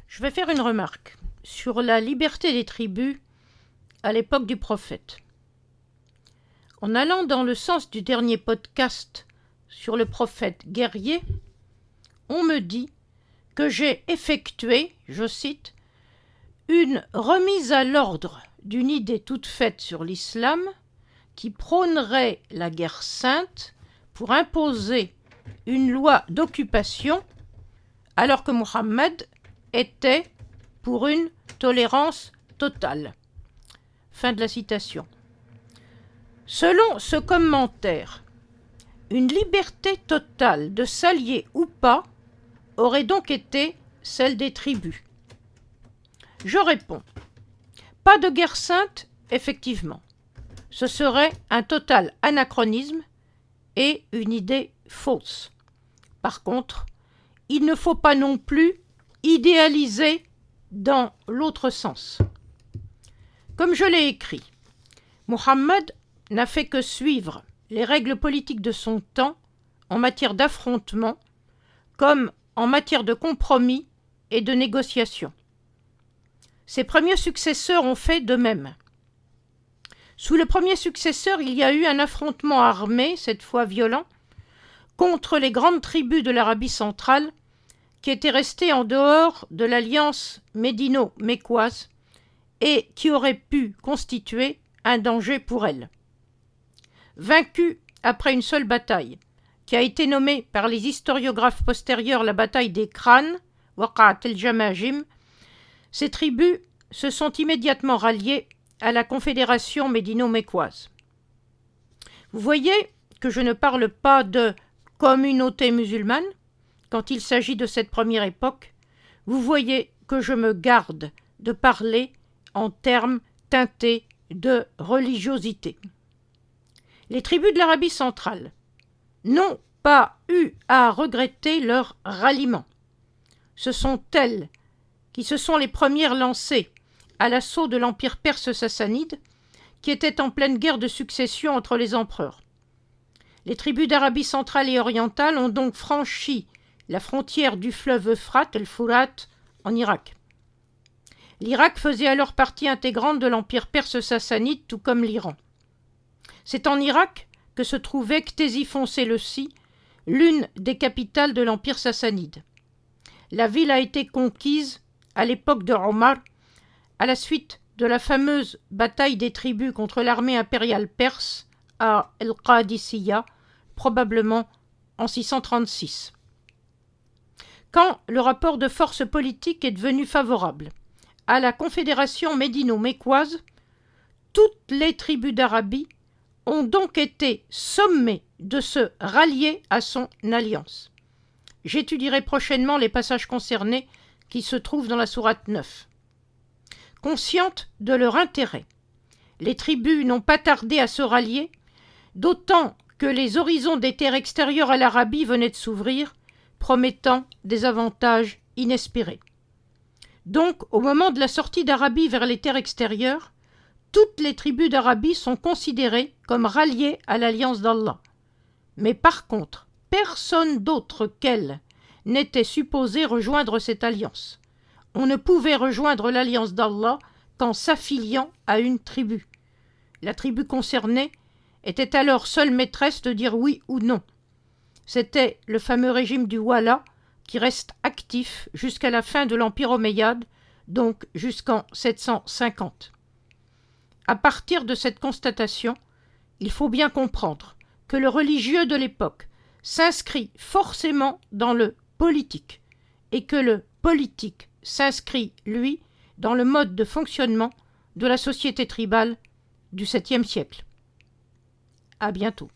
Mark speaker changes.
Speaker 1: Je vais faire une remarque sur la liberté des tribus à l'époque du prophète. En allant dans le sens du dernier podcast sur le prophète guerrier, on me dit que j'ai effectué, je cite, une remise à l'ordre d'une idée toute faite sur l'islam qui prônerait la guerre sainte pour imposer une loi d'occupation alors que Mohammed était pour une tolérance totale. Fin de la citation. Selon ce commentaire, une liberté totale de s'allier ou pas aurait donc été celle des tribus. Je réponds, pas de guerre sainte, effectivement. Ce serait un total anachronisme et une idée fausse. Par contre, il ne faut pas non plus idéaliser dans l'autre sens. Comme je l'ai écrit, Mohammed n'a fait que suivre les règles politiques de son temps en matière d'affrontement comme en matière de compromis et de négociation. Ses premiers successeurs ont fait de même. Sous le premier successeur, il y a eu un affrontement armé, cette fois violent, contre les grandes tribus de l'Arabie centrale qui étaient restées en dehors de l'alliance médino-mécoise et qui auraient pu constituer un danger pour elles. Vaincue après une seule bataille, qui a été nommée par les historiographes postérieurs la bataille des crânes, Waqa'at el-Jamajim, ces tribus se sont immédiatement ralliées à la confédération médino-mécoise. Vous voyez que je ne parle pas de communauté musulmane quand il s'agit de cette première époque. Vous voyez que je me garde de parler en termes teintés de religiosité. Les tribus de l'Arabie centrale n'ont pas eu à regretter leur ralliement. Ce sont elles qui se sont les premières lancées à l'assaut de l'empire perse sassanide, qui était en pleine guerre de succession entre les empereurs. Les tribus d'Arabie centrale et orientale ont donc franchi la frontière du fleuve Euphrate, el Fourat, en Irak. L'Irak faisait alors partie intégrante de l'empire perse sassanide, tout comme l'Iran. C'est en Irak que se trouvait Ctésiphon-Séleucie, l'une des capitales de l'empire sassanide. La ville a été conquise à l'époque de Omar, à la suite de la fameuse bataille des tribus contre l'armée impériale perse à El-Qadisiyah, probablement en 636. Quand le rapport de force politique est devenu favorable à la confédération médino-mécoise, toutes les tribus d'Arabie ont donc été sommées de se rallier à son alliance. J'étudierai prochainement les passages concernés qui se trouvent dans la sourate 9. Conscientes de leur intérêt, les tribus n'ont pas tardé à se rallier, d'autant que les horizons des terres extérieures à l'Arabie venaient de s'ouvrir, promettant des avantages inespérés. Donc, au moment de la sortie d'Arabie vers les terres extérieures, toutes les tribus d'Arabie sont considérées comme ralliées à l'alliance d'Allah. Mais par contre, personne d'autre qu'elles n'était supposé rejoindre cette alliance. On ne pouvait rejoindre l'alliance d'Allah qu'en s'affiliant à une tribu. La tribu concernée était alors seule maîtresse de dire oui ou non. C'était le fameux régime du Wala qui reste actif jusqu'à la fin de l'Empire omeyyade, donc jusqu'en 750. À partir de cette constatation, il faut bien comprendre que le religieux de l'époque s'inscrit forcément dans le politique et que le politique s'inscrit, lui, dans le mode de fonctionnement de la société tribale du 7e siècle. À bientôt.